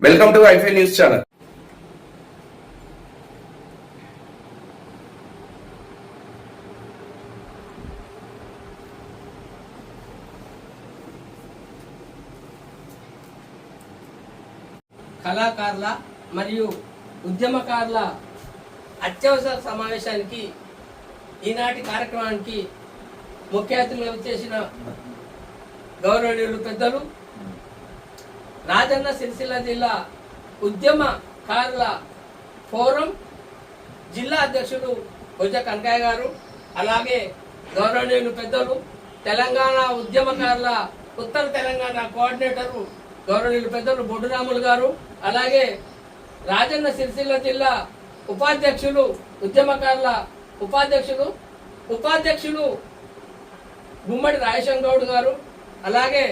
Welcome to ఐఫై news channel. కళాకారుల మరియు ఉద్యమకారుల అత్యవసర సమావేశానికి ఈనాటి కార్యక్రమానికి ముఖ్య అతిథులుగా వచ్చేసిన గౌరవనీయులు పెద్దలు రాజన్న సిరిసిల్ల జిల్లా ఉద్యమకారుల ఫోరం జిల్లా అధ్యక్షుడు బొజ్జ కనకయ్య గారు, అలాగే గౌరవనీయులు పెద్దలు తెలంగాణ ఉద్యమకారుల ఉత్తర తెలంగాణ కోఆర్డినేటరు గౌరవనీయులు పెద్దలు బొడ్డురాములు గారు, అలాగే రాజన్న సిరిసిల్ల జిల్లా ఉపాధ్యక్షులు ఉద్యమకారుల ఉపాధ్యక్షులు గుమ్మడి రాజేశం గౌడ్ గారు, అలాగే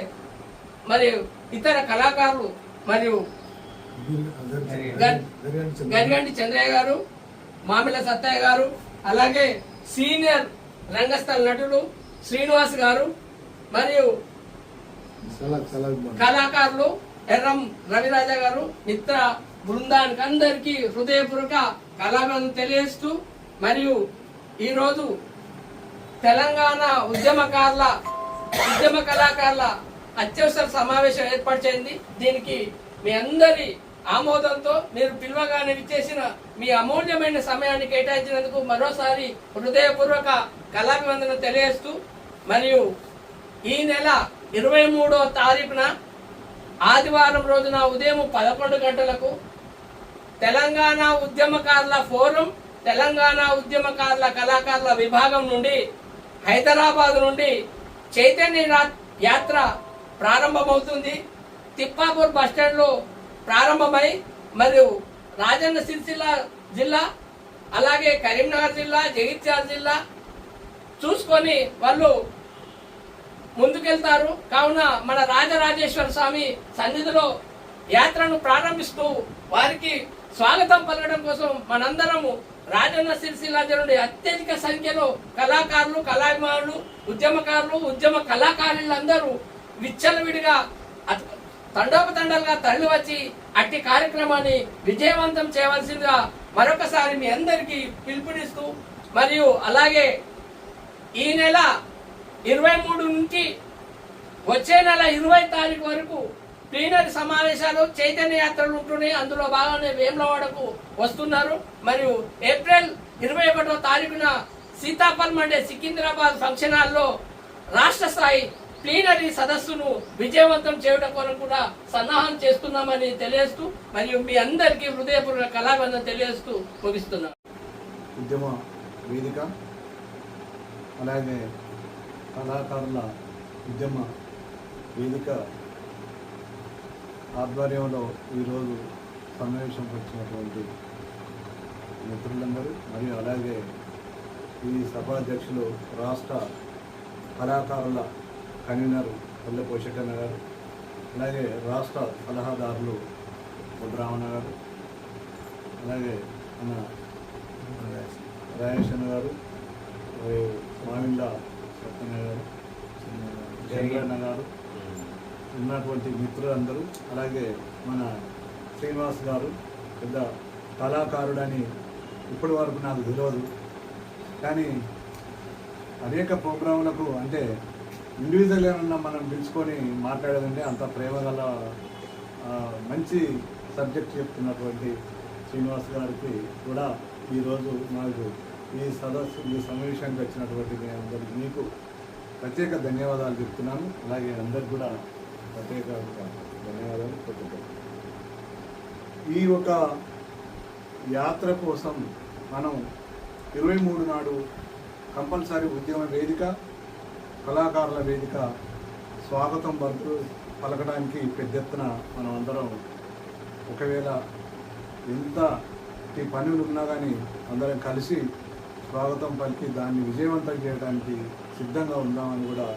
మరియు ఇతర కళాకారులు మరియు గరిగంటి చంద్రయ్య గారు, మామిళ్ళ సత్తయ్య గారు, అలాగే సీనియర్ రంగస్థల నటులు శ్రీనివాస్ గారు మరియు కళాకారులు ఎర్రం రవిరాజ గారు, మిత్ర బృందానికి అందరికీ హృదయపూర్వక కళాభివందనం తెలియజేస్తూ, మరియు ఈరోజు తెలంగాణ ఉద్యమ కళాకారుల అత్యవసర సమావేశం ఏర్పాటు చేయండి. దీనికి మీ అందరి ఆమోదంతో మీరు పిలువగానే విచ్చేసిన మీ అమూల్యమైన సమయాన్ని కేటాయించినందుకు మరోసారి హృదయపూర్వక కళాభివందనం తెలియజేస్తూ, మరియు ఈ నెల 23వ తారీఖున ఆదివారం రోజున ఉదయం 11 గంటలకు తెలంగాణ ఉద్యమకారుల ఫోరం, తెలంగాణ ఉద్యమకారుల కళాకారుల విభాగం నుండి హైదరాబాద్ నుండి చైతన్య యాత్ర ప్రారంభమవుతుంది. తిప్పాపూర్ బస్టాండ్ లో ప్రారంభమై మరియు రాజన్న సిరిసిల్ల జిల్లా, అలాగే కరీంనగర్ జిల్లా, జగిత్యాల జిల్లా చూసుకొని వాళ్ళు ముందుకెళ్తారు. కావున మన రాజరాజేశ్వర స్వామి సన్నిధిలో యాత్రను ప్రారంభిస్తూ వారికి స్వాగతం పలకడం కోసం మనందరము రాజన్న సిరిసిల్ల నుండి అత్యధిక సంఖ్యలో కళాకారులు, కళాభిమానులు, ఉద్యమకారులు, ఉద్యమ కళాకారులందరూ విచ్చలవిడిగా తండోపతండాలుగా తరలి వచ్చి అట్టి కార్యక్రమాన్ని విజయవంతం చేయవలసిందిగా మరొకసారి మీ అందరికీ పిలుపునిస్తూ, మరియు అలాగే ఈ నెల 23 నుంచి వచ్చే నెల 20 తారీఖు వరకు ప్లీనరీ సమావేశాలు, చైతన్య యాత్రలు ఉంటున్నాయి. అందులో భాగంగా వేములవాడకు వస్తున్నారు. మరియు ఏప్రిల్ 21వ తారీఖున సీతాఫల్ మండే సికింద్రాబాద్ ఫంక్షన్ హాల్లో రాష్ట్ర స్థాయి ప్లీనరీ సదస్సును విజయవంతం చేయడం కొరకు కూడా సన్నాహం చేస్తున్నామని తెలియజేస్తూ, మరియు మీ అందరికీ హృదయపూర్వక కళాభివందనం తెలియజేస్తూ ముగిస్తున్నాం. ఉద్యమ వేదిక, అలాగే కళాకారుల ఉద్యమ వేదిక ఆధ్వర్యంలో ఈరోజు సమావేశం వచ్చినటువంటి మిత్రులందరూ, మరియు అలాగే ఈ సభాధ్యక్షులు రాష్ట్ర కళాకారుల కన్వీనర్ పల్లె పోషకన్న గారు, అలాగే రాష్ట్ర సలహాదారులు బుద్ధరామణ గారు, అలాగే మన రాజేశన్న గారు, మామిళ్ళ సత్యన్న గారు, జయగన్న గారు, ఉన్నటువంటి మిత్రులందరూ, అలాగే మన శ్రీనివాస్ గారు పెద్ద కళాకారుడని ఇప్పటి వరకు నాకు తెలియదు, కానీ అనేక ప్రోగ్రాములకు అంటే ఇండివిజువల్గా మనం పిలుచుకొని మాట్లాడేదంటే అంత ప్రేమ గల మంచి సబ్జెక్ట్ చెప్తున్నటువంటి శ్రీనివాస్ గారికి కూడా ఈరోజు నాకు ఈ సమావేశానికి వచ్చినటువంటి అందరికీ మీకు ప్రత్యేక ధన్యవాదాలు చెప్తున్నాను. అలాగే అందరికి కూడా ప్రత్యేక ధన్యవాదాలు చెప్తున్నాను. ఈ ఒక యాత్ర కోసం మనం 23 నాడు కంపల్సరీ ఉద్యమ వేదిక, కళాకారుల వేదిక స్వాగతం పలకడానికి పెద్ద ఎత్తున మనం అందరం, ఒకవేళ ఎంత పనులు ఉన్నా కానీ అందరం కలిసి స్వాగతం పలికి దాన్ని విజయవంతం చేయడానికి సిద్ధంగా ఉందామని కూడా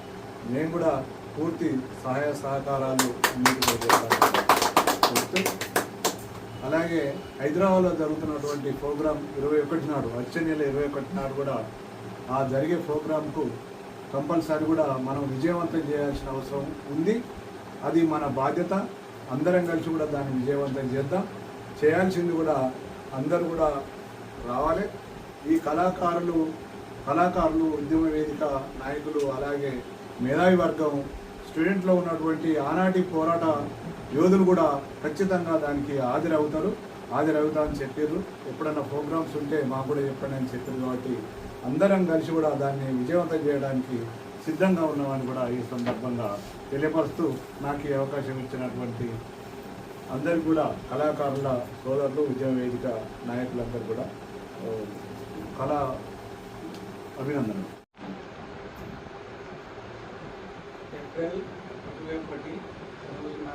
నేను కూడా పూర్తి సహాయ సహకారాలు చెప్తూ, అలాగే హైదరాబాద్లో జరుగుతున్నటువంటి ప్రోగ్రాం 21 నాడు, వచ్చే నెల 21 నాడు కూడా ఆ జరిగే ప్రోగ్రాంకు కంపల్సరీ కూడా మనం విజయవంతం చేయాల్సిన అవసరం ఉంది. అది మన బాధ్యత. అందరం కలిసి కూడా దాన్ని విజయవంతం చేద్దాం. చేయాల్సింది కూడా అందరూ కూడా రావాలి. ఈ కళాకారులు ఉద్యమ వేదిక నాయకులు, అలాగే మేధావి వర్గం, స్టూడెంట్లో ఉన్నటువంటి ఆనాటి పోరాట యోధులు కూడా ఖచ్చితంగా దానికి హాజరవుతామని చెప్పారు. ఎప్పుడన్నా ప్రోగ్రామ్స్ ఉంటే మాకు కూడా చెప్పండి అని చెప్పారు. కాబట్టి అందరం కలిసి కూడా దాన్ని విజయవంతం చేయడానికి సిద్ధంగా ఉన్నామని కూడా ఈ సందర్భంగా తెలియపరుస్తూ నాకు ఈ అవకాశం ఇచ్చినటువంటి అందరికీ కూడా కళాకారుల సోదరులు, ఉద్యమ వేదిక నాయకులందరూ కూడా కళా అభినందనలు. ఏప్రిల్ 21 రోజున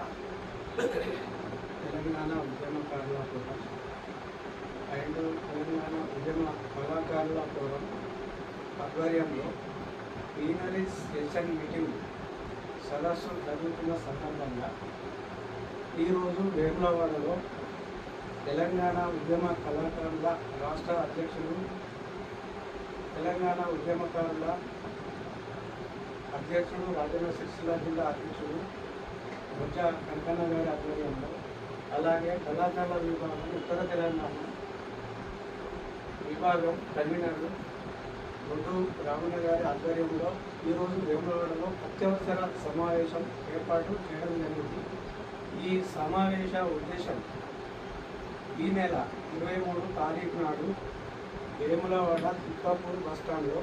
తెలంగాణ ఉద్యమకారుల ఫోరం అండ్ తెలంగాణ ఉద్యమ కళాకారుల ఫోరం ఆధ్వర్యంలో ప్లీనరీ సెషన్ మీటింగ్ సదస్సు జరుగుతున్న సందర్భంగా ఈరోజు వేములవాడలో తెలంగాణ ఉద్యమ కళాకారుల రాష్ట్ర అధ్యక్షులు, తెలంగాణ ఉద్యమకారుల అధ్యక్షుడు, రాజన్న సిరిసిల్ల జిల్లా అధ్యక్షుడు బొజ్జ కనకన్న గారి ఆధ్వర్యంలో, అలాగే కళాకారుల విభాగం ఉత్తర తెలంగాణ విభాగం కన్వీనర్లు బొడ్డు రామన్న గారి ఆధ్వర్యంలో ఈరోజు వేములవాడలో అత్యవసర సమావేశం ఏర్పాటు చేయడం జరిగింది. ఈ సమావేశ ఉద్దేశం ఈ నెల 23 తారీఖు నాడు వేములవాడ తిప్పాపూర్ బస్టాండ్లో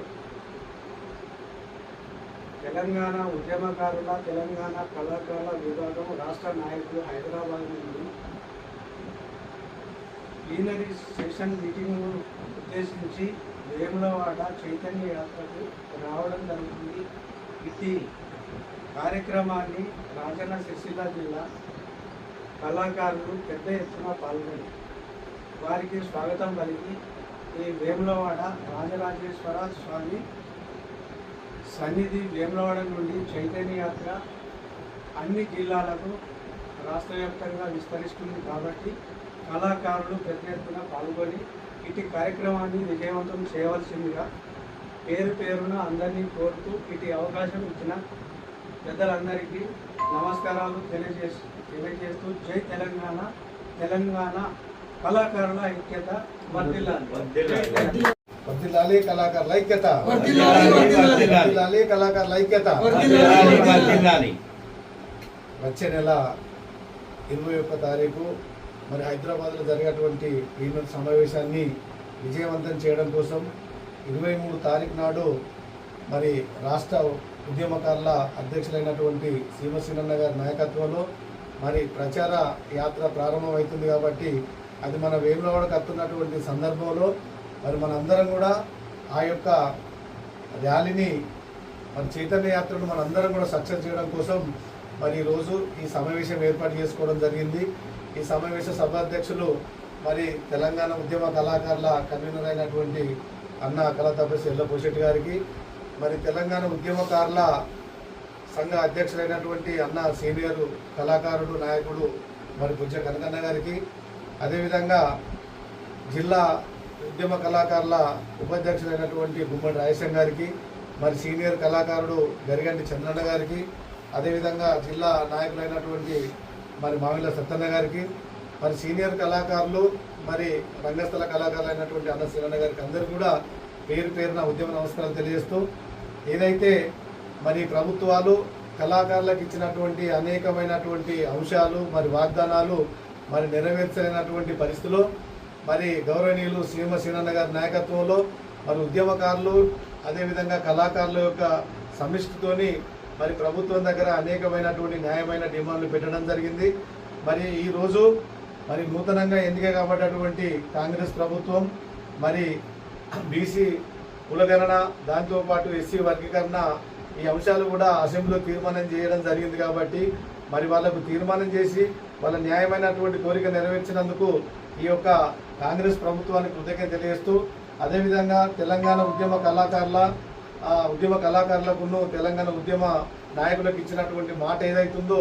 తెలంగాణ ఉద్యమకారుల, తెలంగాణ కళాకారుల విభాగం రాష్ట్ర నాయకులు హైదరాబాద్ నుండి ప్లీనరీ సెషన్ మీటింగ్ను ఉద్దేశించి వేములవాడ చైతన్య యాత్రకు రావడం జరుగుతుంది. ఇది కార్యక్రమాన్ని రాజన్న సిరిసిల్ల జిల్లా కళాకారులు పెద్ద ఎత్తున పాల్గొని వారికి స్వాగతం పలికి ఈ వేములవాడ రాజరాజేశ్వర స్వామి సన్నిధి వేములవాడ నుండి చైతన్య యాత్ర అన్ని జిల్లాలకు రాష్ట్ర వ్యాప్తంగా విస్తరిస్తుంది. కాబట్టి కళాకారులు పెద్ద ఎత్తున పాల్గొని ఇటు కార్యక్రమాన్ని విజయవంతం చేయవలసిందిగా పేరున అందరినీ కోరుతూ ఇటు అవకాశం ఇచ్చిన పెద్దలందరికీ నమస్కారాలు తెలియజేస్తూ జై తెలంగాణ, తెలంగాణ కళాకారుల ఐక్యత వర్ధిల్లాలి కళాకారుల ఐక్యత, వర్ధిల్లాలి కళాకారుల ఐక్యత. వచ్చే నెల 21 తారీఖు మరి హైదరాబాద్లో జరిగేటువంటి ప్లీనరీ సమావేశాన్ని విజయవంతం చేయడం కోసం 23 తారీఖు నాడు మరి రాష్ట్ర ఉద్యమకారుల అధ్యక్షులైనటువంటి సీమసీనన్న గారి నాయకత్వంలో మరి ప్రచార యాత్ర ప్రారంభమవుతుంది. కాబట్టి అది మన వేములవాడకు వస్తున్నటువంటి సందర్భంలో మరి మనందరం కూడా ఆ యొక్క ర్యాలీని మరి చైతన్య యాత్రను మనందరం కూడా సక్సెస్ చేయడం కోసం మరి ఈరోజు ఈ సమావేశం ఏర్పాటు చేసుకోవడం జరిగింది. ఈ సమావేశ సభాధ్యక్షులు మరి తెలంగాణ ఉద్యమ కళాకారుల కన్వీనర్ అయినటువంటి అన్న కళాతపస్వి ఎల్లపోశెట్టి గారికి, మరి తెలంగాణ ఉద్యమకారుల సంఘ అధ్యక్షులైనటువంటి అన్న సీనియర్ కళాకారుడు నాయకుడు మరి బుజ్జ కనకన్న గారికి, అదేవిధంగా జిల్లా ఉద్యమ కళాకారుల ఉపాధ్యక్షులైనటువంటి గుమ్మడి రాయసం గారికి, మరి సీనియర్ కళాకారుడు గరిగంటి చంద్రన్న గారికి, అదేవిధంగా జిల్లా నాయకులైనటువంటి మరి మామిళ్ళ సత్తన్న గారికి, మరి సీనియర్ కళాకారులు మరి రంగస్థల కళాకారులు అయినటువంటి అన్న శ్రీరన్న గారికి అందరూ కూడా పేరున ఉద్యమ నమస్కారాలు తెలియజేస్తూ, ఏదైతే మరి ప్రభుత్వాలు కళాకారులకు ఇచ్చినటువంటి అనేకమైనటువంటి అంశాలు మరి వాగ్దానాలు మరి నెరవేర్చలేనటువంటి పరిస్థితుల్లో మరి గౌరవనీయులు సీనన్న గారి నాయకత్వంలో మరి ఉద్యమకారులు అదేవిధంగా కళాకారుల యొక్క సమిష్టితోని మరి ప్రభుత్వం దగ్గర అనేకమైనటువంటి న్యాయమైన డిమాండ్లు పెట్టడం జరిగింది. మరి ఈరోజు మరి నూతనంగా ఎన్నిక కాబట్టినటువంటి కాంగ్రెస్ ప్రభుత్వం మరి బీసీ కులగణన, దాంతోపాటు ఎస్సీ వర్గీకరణ ఈ అంశాలు కూడా అసెంబ్లీలో తీర్మానం చేయడం జరిగింది. కాబట్టి మరి వాళ్ళకు తీర్మానం చేసి వాళ్ళ న్యాయమైనటువంటి కోరిక నెరవేర్చినందుకు ఈ యొక్క కాంగ్రెస్ ప్రభుత్వానికి కృతజ్ఞత తెలియజేస్తూ, అదేవిధంగా తెలంగాణ ఉద్యమ కళాకారులకు తెలంగాణ ఉద్యమ నాయకులకు ఇచ్చినటువంటి మాట ఏదైతుందో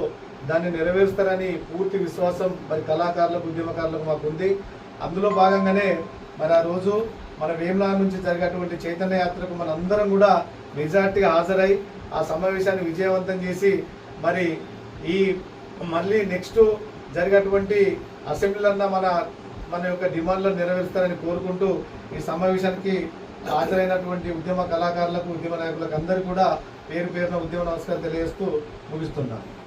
దాన్ని నెరవేరుస్తారని పూర్తి విశ్వాసం మరి కళాకారులకు ఉద్యమకారులకు మాకు ఉంది. అందులో భాగంగానే మరి ఆ రోజు మన వేములవాడ నుంచి జరిగేటువంటి చైతన్య యాత్రకు మన అందరం కూడా మెజార్టీగా హాజరై ఆ సమావేశాన్ని విజయవంతం చేసి మరి ఈ మళ్ళీ నెక్స్ట్ జరిగేటువంటి అసెంబ్లీలన్నా మన యొక్క డిమాండ్లను నెరవేరుస్తారని కోరుకుంటూ ఈ సమావేశానికి హాజరైనటువంటి ఉద్యమ కళాకారులకు, ఉద్యమ నాయకులకు అందరికీ కూడా పేరు పేరున ఉద్యమ నమస్కారం తెలియజేస్తూ ముగిస్తున్నాను.